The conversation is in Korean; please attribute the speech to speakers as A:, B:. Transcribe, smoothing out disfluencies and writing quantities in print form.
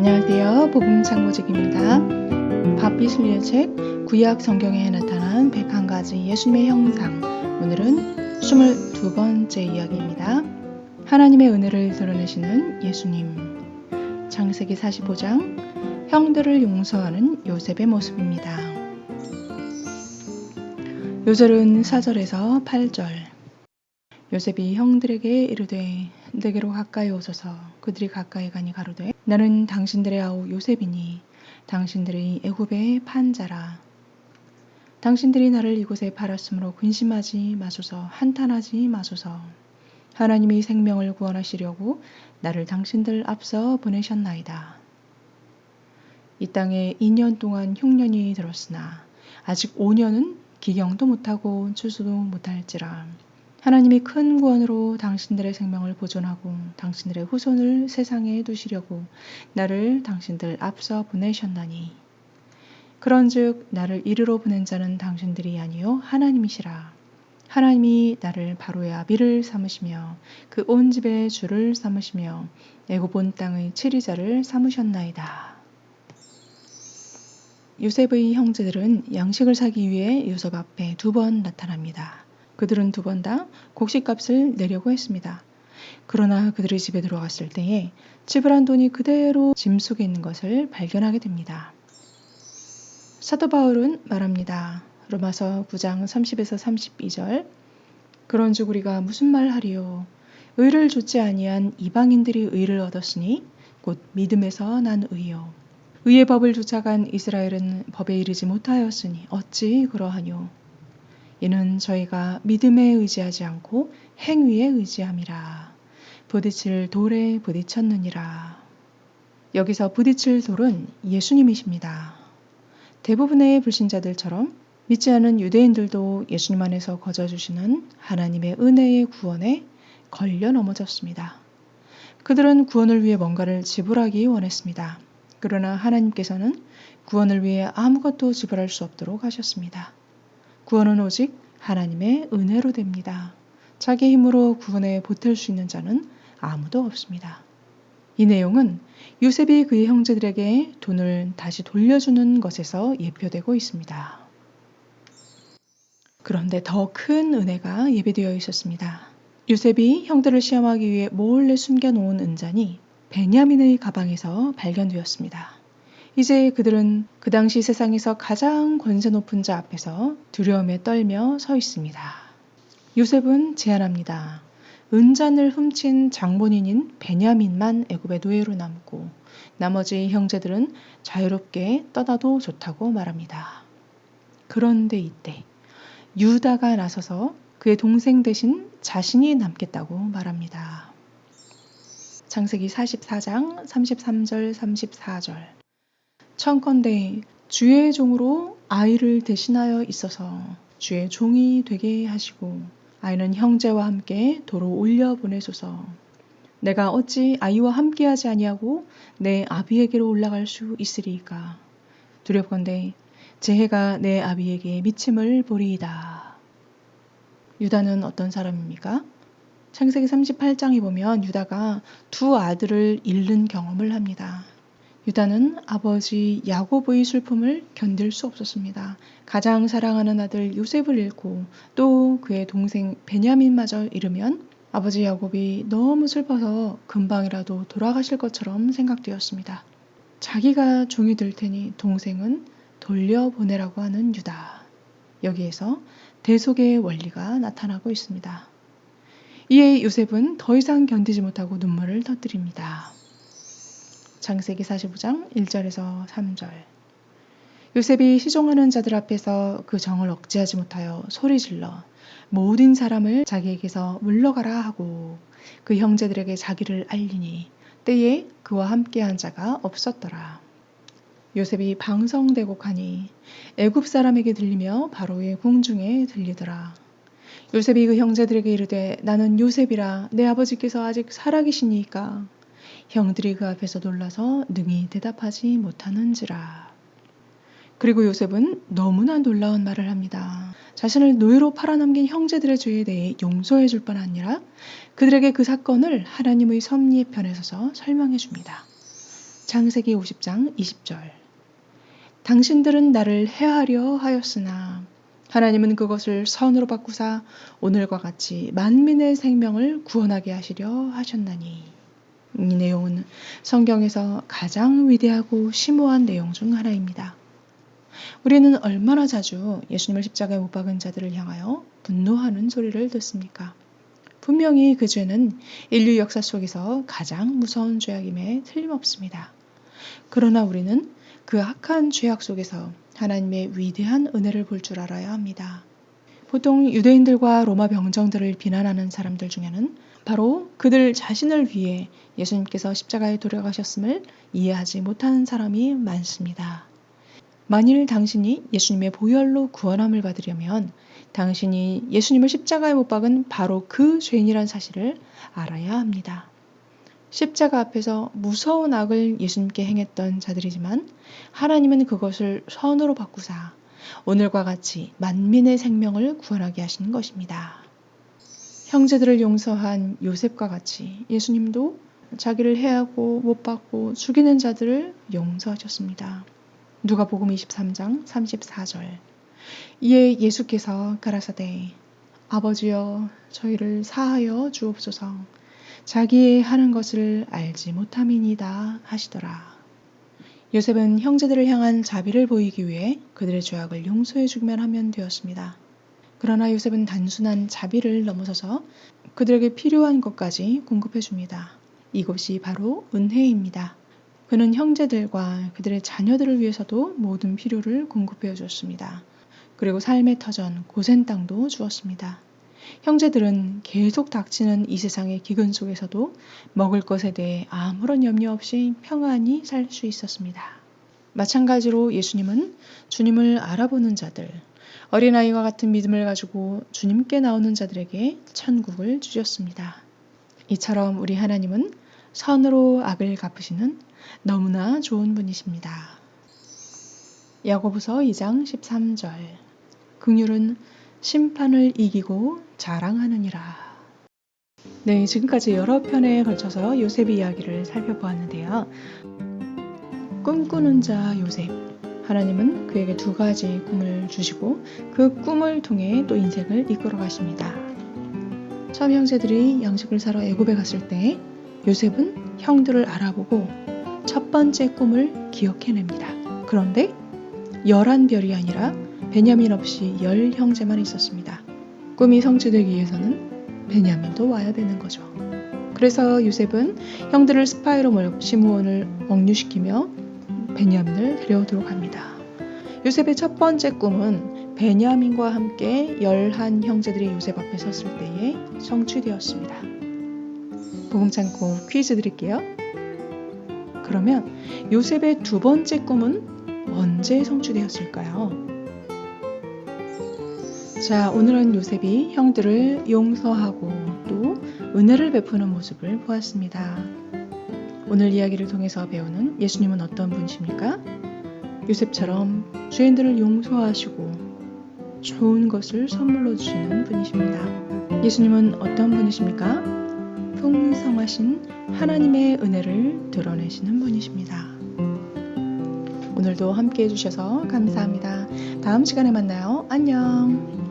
A: 안녕하세요. 복음창고직입니다. 바비슬리의 책 구약 성경에 나타난 101가지 예수님의 형상. 오늘은 22번째 이야기입니다. 하나님의 은혜를 드러내시는 예수님. 창세기 45장 형들을 용서하는 요셉의 모습입니다. 요절은 4절에서 8절. 요셉이 형들에게 이르되 내게로 가까이 오소서. 그들이 가까이 가니 가로되 나는 당신들의 아우 요셉이니 당신들이 애굽의 판자라. 당신들이 나를 이곳에 팔았으므로 근심하지 마소서. 한탄하지 마소서. 하나님이 생명을 구원하시려고 나를 당신들 앞서 보내셨나이다. 이 땅에 2년 동안 흉년이 들었으나 아직 5년은 기경도 못하고 추수도 못할지라. 하나님이 큰 구원으로 당신들의 생명을 보존하고 당신들의 후손을 세상에 두시려고 나를 당신들 앞서 보내셨나니 그런즉 나를 이르러 보낸 자는 당신들이 아니요 하나님이시라. 하나님이 나를 바로의 아비를 삼으시며 그 온 집의 주를 삼으시며 애굽 온 땅의 치리자를 삼으셨나이다. 요셉의 형제들은 양식을 사기 위해 요셉 앞에 2번 나타납니다. 그들은 2번 다 곡식값을 내려고 했습니다. 그러나 그들의 집에 들어갔을 때에 지불한 돈이 그대로 짐 속에 있는 것을 발견하게 됩니다. 사도 바울은 말합니다. 로마서 9장 30에서 32절. 그런즉 우리가 무슨 말 하리요? 의를 좇지 아니한 이방인들이 의를 얻었으니 곧 믿음에서 난 의요. 의의 법을 쫓아간 이스라엘은 법에 이르지 못하였으니 어찌 그러하뇨? 이는 저희가 믿음에 의지하지 않고 행위에 의지함이라. 부딪힐 돌에 부딪혔느니라. 여기서 부딪힐 돌은 예수님이십니다. 대부분의 불신자들처럼 믿지 않은 유대인들도 예수님 안에서 거저주시는 하나님의 은혜의 구원에 걸려 넘어졌습니다. 그들은 구원을 위해 뭔가를 지불하기 원했습니다. 그러나 하나님께서는 구원을 위해 아무것도 지불할 수 없도록 하셨습니다. 구원은 오직 하나님의 은혜로 됩니다. 자기 힘으로 구원에 보탤 수 있는 자는 아무도 없습니다. 이 내용은 요셉이 그의 형제들에게 돈을 다시 돌려주는 것에서 예표되고 있습니다. 그런데 더 큰 은혜가 예비되어 있었습니다. 요셉이 형들을 시험하기 위해 몰래 숨겨놓은 은잔이 베냐민의 가방에서 발견되었습니다. 이제 그들은 그 당시 세상에서 가장 권세 높은 자 앞에서 두려움에 떨며 서 있습니다. 요셉은 제안합니다. 은잔을 훔친 장본인인 베냐민만 애굽의 노예로 남고 나머지 형제들은 자유롭게 떠나도 좋다고 말합니다. 그런데 이때 유다가 나서서 그의 동생 대신 자신이 남겠다고 말합니다. 창세기 44장 33절 34절. 청컨대 주의 종으로 아이를 대신하여 있어서 주의 종이 되게 하시고 아이는 형제와 함께 도로 올려 보내소서. 내가 어찌 아이와 함께하지 아니하고 내 아비에게로 올라갈 수 있으리이까. 두렵건대 제 해가 내 아비에게 미침을 보리이다. 유다는 어떤 사람입니까? 창세기 38장에 보면 유다가 2 아들을 잃는 경험을 합니다. 유다는 아버지 야곱의 슬픔을 견딜 수 없었습니다. 가장 사랑하는 아들 요셉을 잃고 또 그의 동생 베냐민마저 잃으면 아버지 야곱이 너무 슬퍼서 금방이라도 돌아가실 것처럼 생각되었습니다. 자기가 종이 될 테니 동생은 돌려보내라고 하는 유다. 여기에서 대속의 원리가 나타나고 있습니다. 이에 요셉은 더 이상 견디지 못하고 눈물을 터뜨립니다. 창세기 45장 1절에서 3절. 요셉이 시종하는 자들 앞에서 그 정을 억제하지 못하여 소리질러 모든 사람을 자기에게서 물러가라 하고 그 형제들에게 자기를 알리니 때에 그와 함께한 자가 없었더라. 요셉이 방성대곡하니 애굽 사람에게 들리며 바로의 궁중에 들리더라. 요셉이 그 형제들에게 이르되 나는 요셉이라 내 아버지께서 아직 살아계시니이까. 형들이 그 앞에서 놀라서 능히 대답하지 못하는지라. 그리고 요셉은 너무나 놀라운 말을 합니다. 자신을 노예로 팔아넘긴 형제들의 죄에 대해 용서해 줄 뿐 아니라 그들에게 그 사건을 하나님의 섭리의 편에 서서 설명해 줍니다. 창세기 50장 20절. 당신들은 나를 해하려 하였으나 하나님은 그것을 선으로 바꾸사 오늘과 같이 만민의 생명을 구원하게 하시려 하셨나니. 이 내용은 성경에서 가장 위대하고 심오한 내용 중 하나입니다. 우리는 얼마나 자주 예수님을 십자가에 못 박은 자들을 향하여 분노하는 소리를 듣습니까? 분명히 그 죄는 인류 역사 속에서 가장 무서운 죄악임에 틀림없습니다. 그러나 우리는 그 악한 죄악 속에서 하나님의 위대한 은혜를 볼 줄 알아야 합니다. 보통 유대인들과 로마 병정들을 비난하는 사람들 중에는 바로 그들 자신을 위해 예수님께서 십자가에 돌아가셨음을 이해하지 못하는 사람이 많습니다. 만일 당신이 예수님의 보혈로 구원함을 받으려면 당신이 예수님을 십자가에 못 박은 바로 그 죄인이란 사실을 알아야 합니다. 십자가 앞에서 무서운 악을 예수님께 행했던 자들이지만 하나님은 그것을 선으로 바꾸사 오늘과 같이 만민의 생명을 구원하게 하신 것입니다. 형제들을 용서한 요셉과 같이 예수님도 자기를 해하고 못 박고 죽이는 자들을 용서하셨습니다. 누가복음 23장 34절. 이에 예수께서 가라사대 아버지여 저희를 사하여 주옵소서 자기의 하는 것을 알지 못함이니이다 하시더라. 요셉은 형제들을 향한 자비를 보이기 위해 그들의 죄악을 용서해 주기만 하면 되었습니다. 그러나 요셉은 단순한 자비를 넘어서서 그들에게 필요한 것까지 공급해 줍니다. 이것이 바로 은혜입니다. 그는 형제들과 그들의 자녀들을 위해서도 모든 필요를 공급해 줬습니다. 그리고 삶의 터전 고센 땅도 주었습니다. 형제들은 계속 닥치는 이 세상의 기근 속에서도 먹을 것에 대해 아무런 염려 없이 평안히 살 수 있었습니다. 마찬가지로 예수님은 주님을 알아보는 자들, 어린아이와 같은 믿음을 가지고 주님께 나오는 자들에게 천국을 주셨습니다. 이처럼 우리 하나님은 선으로 악을 갚으시는 너무나 좋은 분이십니다. 야고보서 2장 13절. 긍휼은 심판을 이기고 자랑하느니라. 네, 지금까지 여러 편에 걸쳐서 요셉의 이야기를 살펴보았는데요. 꿈꾸는 자 요셉. 하나님은 그에게 두 가지 꿈을 주시고 그 꿈을 통해 또 인생을 이끌어 가십니다. 처음 형제들이 양식을 사러 애굽에 갔을 때 요셉은 형들을 알아보고 첫 번째 꿈을 기억해냅니다. 그런데 11별이 아니라 베냐민 없이 10형제만 있었습니다. 꿈이 성취되기 위해서는 베냐민도 와야 되는 거죠. 그래서 요셉은 형들을 스파이로 몰고 시므온을 억류시키며 베냐민을 데려오도록 합니다. 요셉의 첫 번째 꿈은 베냐민과 함께 11형제들이 요셉 앞에 섰을 때에 성취되었습니다. 복음 창고 퀴즈 드릴게요. 그러면 요셉의 두 번째 꿈은 언제 성취되었을까요? 자, 오늘은 요셉이 형들을 용서하고 또 은혜를 베푸는 모습을 보았습니다. 오늘 이야기를 통해서 배우는 예수님은 어떤 분이십니까? 요셉처럼 죄인들을 용서하시고 좋은 것을 선물로 주시는 분이십니다. 예수님은 어떤 분이십니까? 풍성하신 하나님의 은혜를 드러내시는 분이십니다. 오늘도 함께 해주셔서 감사합니다. 다음 시간에 만나요. 안녕.